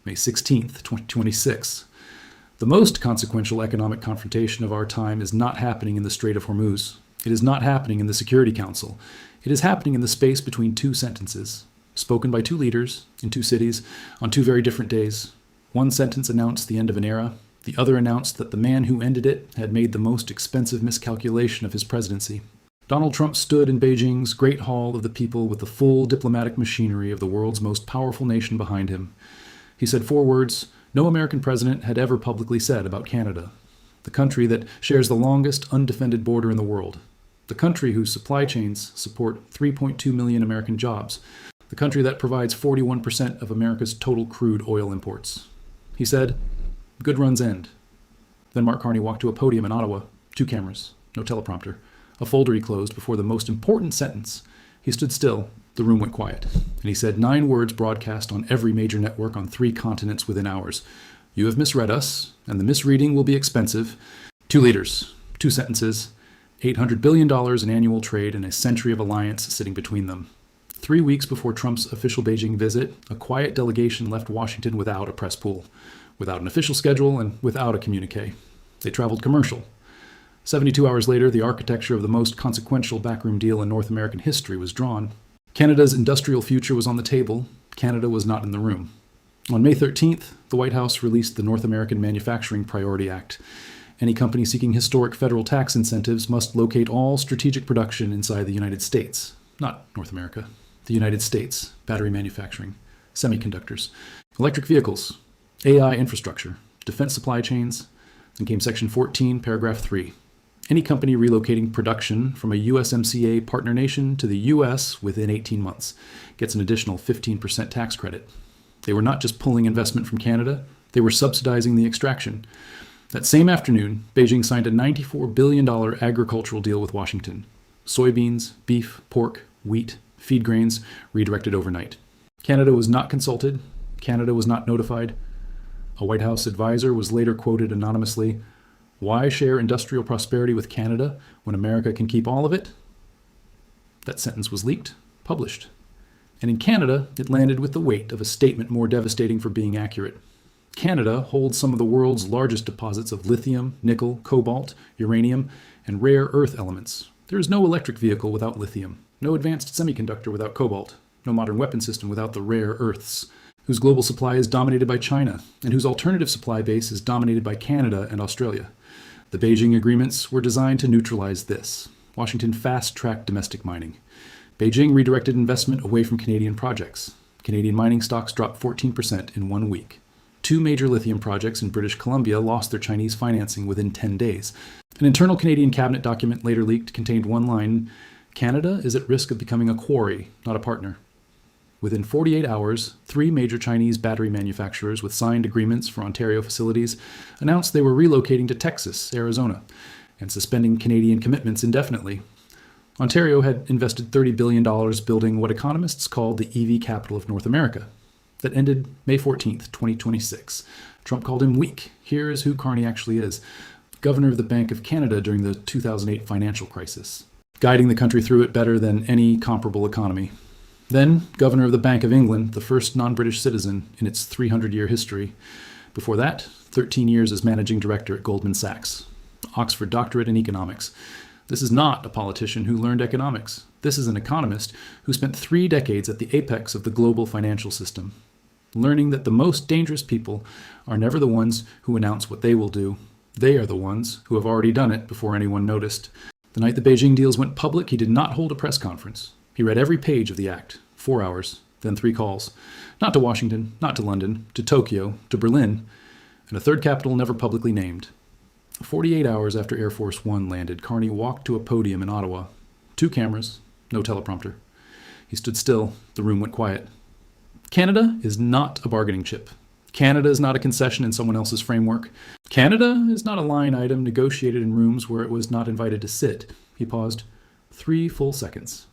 May 16th, 2026. The most consequential economic confrontation of our time is not happening in the Strait of Hormuz. It is not happening in the Security Council. It is happening in the space between two sentences, spoken by two leaders in two cities on two very different days. One sentence announced the end of an era. The other announced that the man who ended it had made the most expensive miscalculation of his presidency. Donald Trump stood in Beijing's Great Hall of the People with the full diplomatic machinery of the world's most powerful nation behind him. He said 4 words no American president had ever publicly said about Canada, the country that shares the longest undefended border in the world, the country whose supply chains support 3.2 million American jobs, the country that provides 41% of America's total crude oil imports. He said, "Good runs end." Then Mark Carney walked to a podium in Ottawa, 2 cameras, no teleprompter, a folder he closed before the most important sentence. He stood still. The room went quiet, and he said 9 words broadcast on every major network on 3 continents within hours. "You have misread us, and the misreading will be expensive." 2 leaders, 2 sentences, $800 billion in annual trade, and a century of alliance sitting between them. 3 weeks before Trump's official Beijing visit, a quiet delegation left Washington without a press pool, without an official schedule, and without a communique. They traveled commercial. 72 hours later, the architecture of the most consequential backroom deal in North American history was drawn. Canada's industrial future was on the table. Canada was not in the room. On May 13th, the White House released the North American Manufacturing Priority Act. Any company seeking historic federal tax incentives must locate all strategic production inside the United States, not North America. The United States, battery manufacturing, semiconductors, electric vehicles, AI infrastructure, defense supply chains. Then came Section 14, Paragraph 3. Any company relocating production from a USMCA partner nation to the U.S. within 18 months gets an additional 15% tax credit. They were not just pulling investment from Canada, they were subsidizing the extraction. That same afternoon, Beijing signed a $94 billion agricultural deal with Washington. Soybeans, beef, pork, wheat, feed grains redirected overnight. Canada was not consulted. Canada was not notified. A White House advisor was later quoted anonymously, "Why share industrial prosperity with Canada when America can keep all of it?" That sentence was leaked, published. And in Canada, it landed with the weight of a statement more devastating for being accurate. Canada holds some of the world's largest deposits of lithium, nickel, cobalt, uranium, and rare earth elements. There is no electric vehicle without lithium, no advanced semiconductor without cobalt, no modern weapon system without the rare earths, whose global supply is dominated by China, and whose alternative supply base is dominated by Canada and Australia. The Beijing agreements were designed to neutralize this. Washington fast-tracked domestic mining. Beijing redirected investment away from Canadian projects. Canadian mining stocks dropped 14% in 1 week. 2 major lithium projects in British Columbia lost their Chinese financing within 10 days. An internal Canadian cabinet document later leaked contained one line, "Canada is at risk of becoming a quarry, not a partner." Within 48 hours, 3 major Chinese battery manufacturers with signed agreements for Ontario facilities announced they were relocating to Texas, Arizona, and suspending Canadian commitments indefinitely. Ontario had invested $30 billion building what economists called the EV capital of North America. That ended May 14th, 2026. Trump called him weak. Here is who Carney actually is. Governor of the Bank of Canada during the 2008 financial crisis, guiding the country through it better than any comparable economy. Then, Governor of the Bank of England, the first non-British citizen in its 300-year history. Before that, 13 years as managing director at Goldman Sachs. Oxford doctorate in economics. This is not a politician who learned economics. This is an economist who spent 3 decades at the apex of the global financial system, learning that the most dangerous people are never the ones who announce what they will do. They are the ones who have already done it before anyone noticed. The night the Beijing deals went public, he did not hold a press conference. He read every page of the act, 4 hours, then 3 calls. Not to Washington, not to London, to Tokyo, to Berlin, and a third capital never publicly named. 48 hours after Air Force One landed, Carney walked to a podium in Ottawa. 2 cameras, no teleprompter. He stood still. The room went quiet. Canada is not a bargaining chip. Canada is not a concession in someone else's framework. Canada is not a line item negotiated in rooms where it was not invited to sit. He paused. 3 full seconds.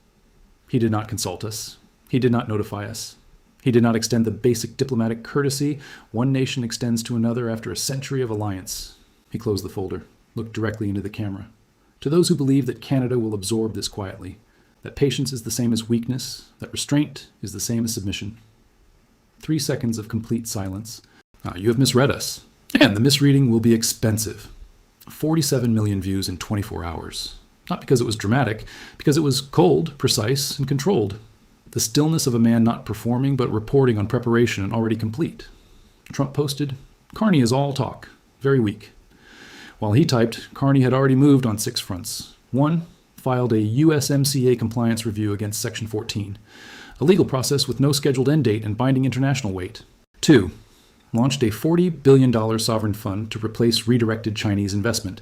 He did not consult us. He did not notify us. He did not extend the basic diplomatic courtesy one nation extends to another after a century of alliance. He closed the folder, looked directly into the camera. To those who believe that Canada will absorb this quietly, that patience is the same as weakness, that restraint is the same as submission. 3 seconds of complete silence. You have misread us. And the misreading will be expensive. 47 million views in 24 hours. Not because it was dramatic, because it was cold, precise, and controlled. The stillness of a man not performing but reporting on preparation and already complete. Trump posted, "Carney is all talk. Very weak." While he typed, Carney had already moved on 6 fronts. 1. Filed a USMCA compliance review against Section 14, a legal process with no scheduled end date and binding international weight. 2. Launched a $40 billion sovereign fund to replace redirected Chinese investment.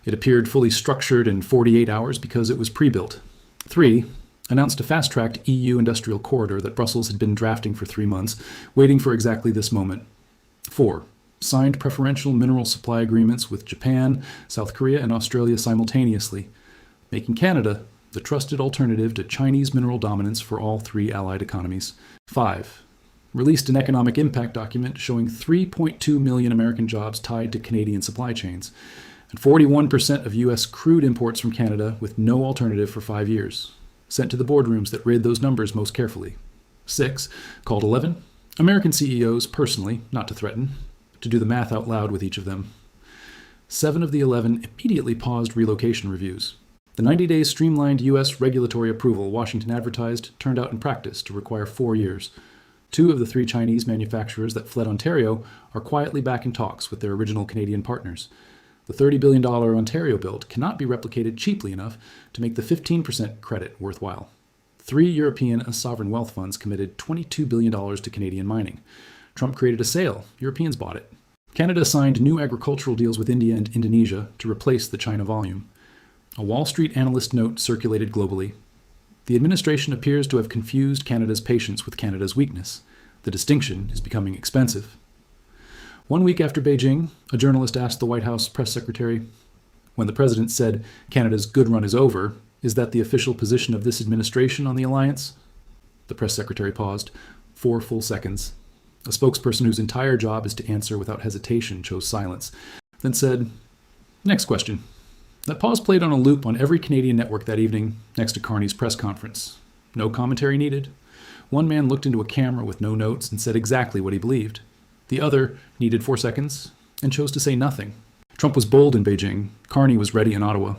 It appeared fully structured in 48 hours because it was pre-built. 3. Announced a fast-tracked EU industrial corridor that Brussels had been drafting for 3 months, waiting for exactly this moment. 4. Signed preferential mineral supply agreements with Japan, South Korea, and Australia simultaneously, making Canada the trusted alternative to Chinese mineral dominance for all 3 allied economies. 5. Released an economic impact document showing 3.2 million American jobs tied to Canadian supply chains, and 41% of U.S. crude imports from Canada with no alternative for 5 years, sent to the boardrooms that read those numbers most carefully. 6. Called 11 American CEOs personally, not to threaten, to do the math out loud with each of them. 7 of the 11 immediately paused relocation reviews. The 90-day streamlined U.S. regulatory approval Washington advertised turned out in practice to require 4 years. 2 of the 3 Chinese manufacturers that fled Ontario are quietly back in talks with their original Canadian partners. The $30 billion Ontario build cannot be replicated cheaply enough to make the 15% credit worthwhile. 3 European sovereign wealth funds committed $22 billion to Canadian mining. Trump created a sale. Europeans bought it. Canada signed new agricultural deals with India and Indonesia to replace the China volume. A Wall Street analyst note circulated globally. The administration appears to have confused Canada's patience with Canada's weakness. The distinction is becoming expensive. 1 week after Beijing, a journalist asked the White House press secretary, when the president said Canada's good run is over, is that the official position of this administration on the alliance? The press secretary paused. 4 full seconds. A spokesperson whose entire job is to answer without hesitation chose silence, then said, "Next question." That pause played on a loop on every Canadian network that evening next to Carney's press conference. No commentary needed. One man looked into a camera with no notes and said exactly what he believed. The other needed 4 seconds and chose to say nothing. Trump was bold in Beijing. Carney was ready in Ottawa.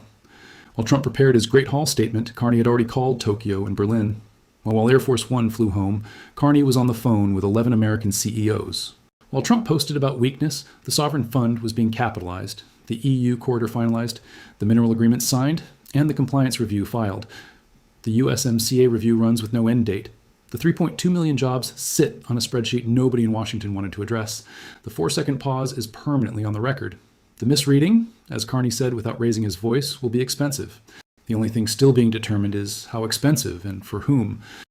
While Trump prepared his Great Hall statement, Carney had already called Tokyo and Berlin. While Air Force One flew home, Carney was on the phone with 11 American CEOs. While Trump posted about weakness, the sovereign fund was being capitalized, the EU corridor finalized, the mineral agreement signed, and the compliance review filed. The USMCA review runs with no end date. The 3.2 million jobs sit on a spreadsheet nobody in Washington wanted to address. The 4-second pause is permanently on the record. The misreading, as Carney said without raising his voice, will be expensive. The only thing still being determined is how expensive and for whom.